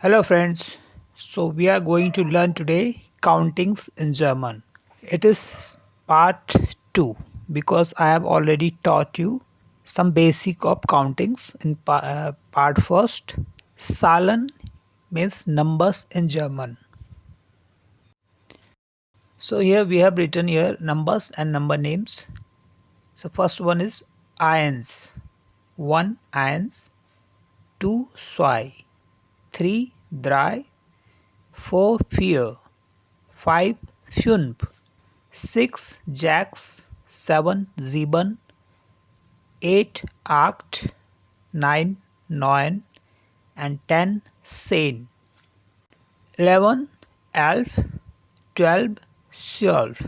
Hello friends, so we are going to learn today countings in German. It is part 2 because I have already taught you some basic of countings in part first. Zahlen means numbers in German. So here we have written here numbers and number names. So first one is eins, 1 eins, 2 zwei, 3 drei, 4 vier, 5 fünf, 6 sechs, 7 sieben, 8 acht, 9 neun, and 10 zehn, 11 elf, 12 zwölf.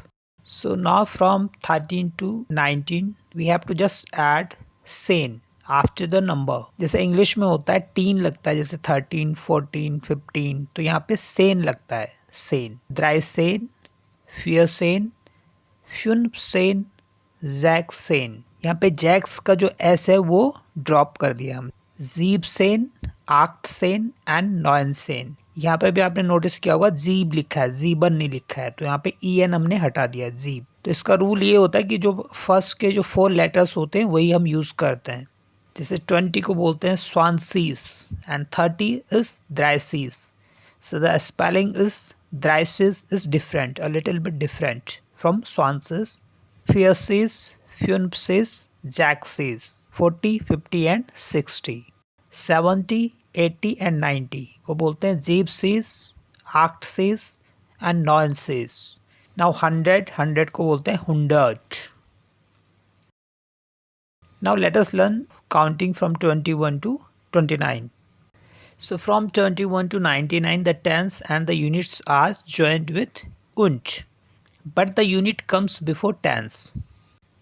So now from 13 to 19 we have to just add zehn after the number. जैसे English में होता है tin लगता है, जैसे 13, 14, 15, तो यहाँ पे सेन लगता है. सेन, ड्राई सेन, फियर सेन, फ्यून सेन, जैक सेन. यहाँ पे जैक्स का जो एस है वो ड्रॉप कर दिया हम. जीब सेन, आक्ट सेन एंड नॉयन सेन. यहाँ पे भी आपने नोटिस किया होगा जीब लिखा है, जीबन नहीं लिखा है, तो यहाँ पे ई एन हमने हटा दिया जीब. तो इसका रूल ये होता है कि जो फर्स्ट के जो 4 लेटर्स होते हैं वही हम यूज़ करते हैं. जैसे 20 को बोलते हैं स्वानसीस एंड 30 इज ड्राइसीस. सो द स्पेलिंग इज ड्राइसीस is different, a little bit different from स्वानसीस. फियरसीस, फ्यूनसीस, जैक्सीस. 40, 50 एंड 60. 70, 80 एंड 90 को बोलते हैं जीपसीस, आक्टसीस एंड नॉनसीस. नाउ 100 को बोलते हैं हुंडर्ट. Now let us learn counting from 21 to 29. So from 21 to 99 the tens and the units are joined with und, but the unit comes before tens.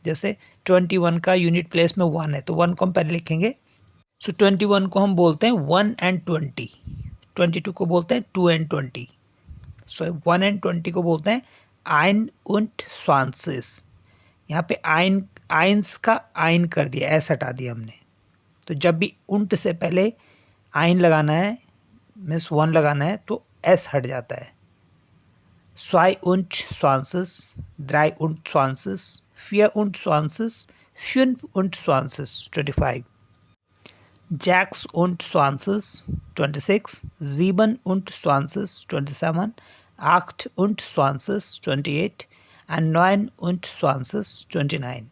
जैसे 21 का यूनिट प्लेस में 1 है तो 1 को हम पहले लिखेंगे. सो 21 को हम बोलते हैं 1 एंड 20. 22 को बोलते हैं 2 एंड 20. सो 1 एंड 20 को बोलते हैं ein und 20. यहाँ पे आइंस का आइन कर दिया, एस हटा दिया हमने. तो जब भी उंट से पहले आइन लगाना है मीन्स 1 लगाना है तो एस हट जाता है. स्वाई उंट स्वांसिस, ड्राई उंट स्वांसिस, फियर उंट स्वांसिस, फ्यून उंट स्वांसिस 25. जैक्स उंट स्वांसिस 26, जीबन उंट स्वांसिस 27, आक्ट उंट स्वांसिस 28 एंड नॉइन उंट स्वांसिस 29.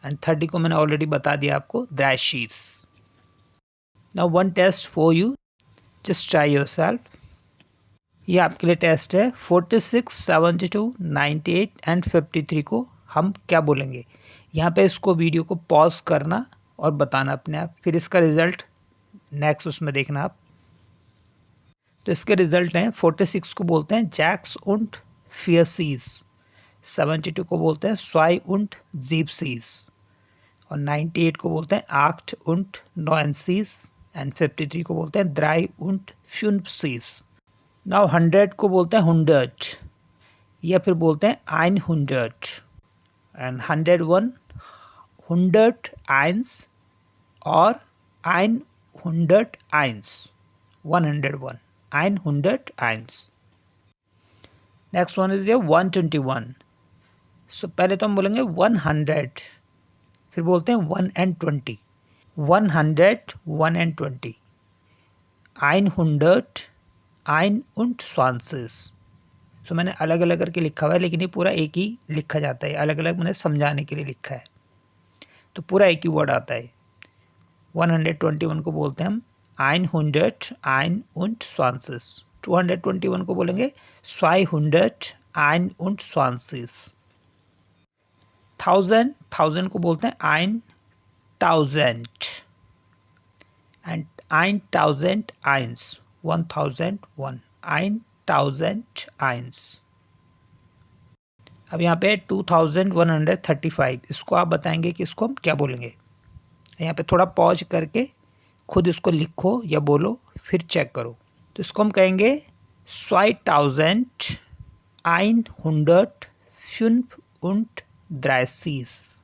एंड 30 को मैंने ऑलरेडी बता दिया आपको, ड्राइशीस. Now one test for you, just try yourself. ये आपके लिए टेस्ट है. 46, 72, 98 एंड 53 को हम क्या बोलेंगे. यहाँ पे इसको वीडियो को पॉज करना और बताना अपने आप, फिर इसका रिजल्ट नेक्स्ट उसमें देखना आप. तो इसके रिजल्ट हैं 46 को बोलते हैं जैक्स उंट फियरसीस, 72 को बोलते हैं स्वाई उंट जीपसीस और 98 को बोलते हैं आक्ट उंट नॉयनसीस एंड 53 को बोलते हैं ड्राई उंट फ्यूनसीस. नाउ 100 को बोलते हैं हुंडर्ट या फिर बोलते हैं आइन हुंडर्ट. एंड 101 हुंडर्ट आइंस और आइन हुंडर्ट आइंस. 101 आइन हुंडर्ट आइंस. Next one is 121. सो पहले तो हम बोलेंगे 100, फिर बोलते हैं 1 एंड 20. 100, 1 एंड 20. आइन हुंडर्ट, आइन उंट स्वांसिस. सो मैंने अलग अलग करके लिखा हुआ है लेकिन ये पूरा एक ही लिखा जाता है, अलग अलग मैंने समझाने के लिए लिखा है तो पूरा एक ही वर्ड आता है. 121 को बोलते हैं हम आइन हुंडर्ट, आइन उंट स्वांसिस. 221 को बोलेंगे स्वाई हुंडर्ट, आइन उंट स्वांसिस. 1000 को बोलते हैं आइन tausend एंड आइन tausend eins. 1001 आइन tausend eins. अब यहाँ पे 2135, इसको आप बताएंगे कि इसको हम क्या बोलेंगे. यहाँ पे थोड़ा पॉज करके खुद इसको लिखो या बोलो फिर चेक करो. तो इसको हम कहेंगे 2135.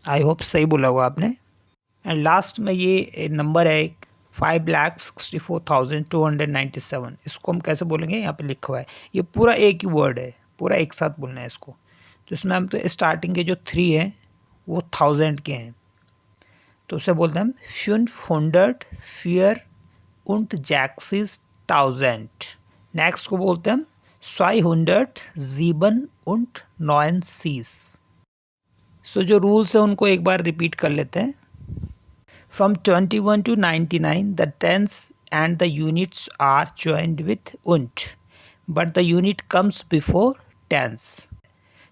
आई होप सही बोला हुआ आपने. एंड लास्ट में ये नंबर है 5,64,297। इसको हम कैसे बोलेंगे, यहाँ पे लिखा हुआ है, ये पूरा एक ही वर्ड है, पूरा एक साथ बोलना है इसको। तो इसमें हम तो स्टार्टिंग के जो 3 हैं वो 1000 के हैं, तो उसे बोलते हैं हम 564 नेक्स्ट को बोलते हैं हम 297 सो जो रूल्स है उनको एक बार रिपीट कर लेते हैं। From 21 to 99 the tens and the units are joined with उंट but the unit comes before tens.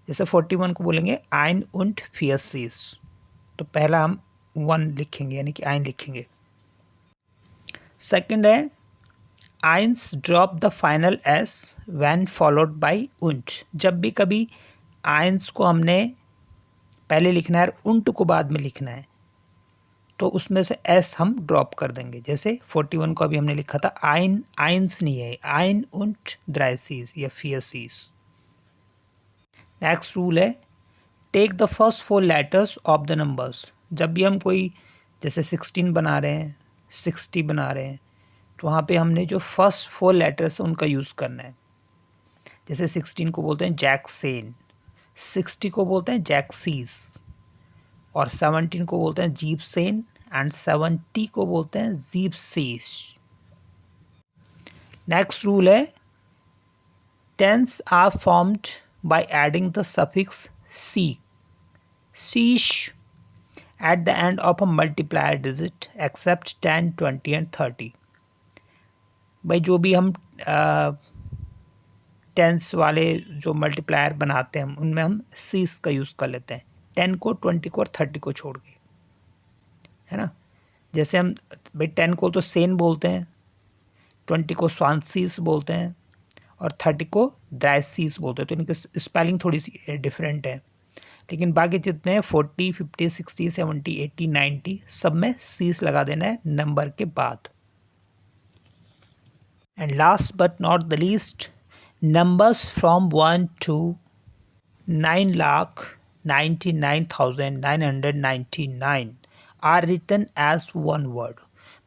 जैसे 41 को बोलेंगे आइन उंट फियसीस, तो पहला हम 1 लिखेंगे यानी कि आइन लिखेंगे। सेकंड है आइंस drop the final S when followed by उंट। जब भी कभी आइंस को हमने पहले लिखना है और उंट को बाद में लिखना है तो उसमें से एस हम ड्रॉप कर देंगे। जैसे 41 को अभी हमने लिखा था आइन, आइंस नहीं है, आइन उंट द्राइसीस या फियसीस। नेक्स्ट रूल है take the first 4 letters of the numbers. जब भी हम कोई जैसे 16 बना रहे हैं, 60 बना रहे हैं, तो वहाँ पे हमने जो फर्स्ट 4 लेटर्स हैं उनका यूज़ करना है। जैसे 16 को बोलते हैं जैकसेन, 60 को बोलते हैं जैक्सीस, और 17 को बोलते हैं जीपसेन एंड 70 को बोलते हैं जीपसीस। नेक्स्ट रूल है tens are formed by adding the suffix सी, शीश at the end of a multiplier digit except 10, 20 and 30। भाई जो भी हम टेंस वाले जो मल्टीप्लायर बनाते हैं उनमें हम सीस का यूज़ कर लेते हैं, 10 को, 20 को और 30 को छोड़ के, है ना। जैसे हम भाई 10 को तो सेन बोलते हैं, 20 को स्वांसीस बोलते हैं और 30 को ड्राइसीस बोलते हैं, तो इनकी स्पेलिंग थोड़ी सी डिफरेंट है। लेकिन बाकी जितने हैं 40, 50, 60, 70, 80, 90 सब में सीस लगा देना है नंबर के बाद। And last but not the least numbers from 1 to 9,99,999 are written as one word.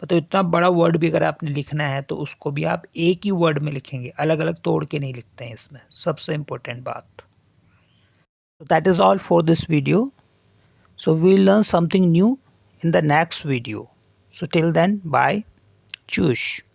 मतलब इतना बड़ा वर्ड भी अगर आपने लिखना है तो उसको भी आप एक ही वर्ड में लिखेंगे, अलग अलग तोड़ के नहीं लिखते हैं इसमें, सबसे इम्पोर्टेंट बात। So that is all for this video. So we'll learn something new in the next video. So till then, bye. Tschüss.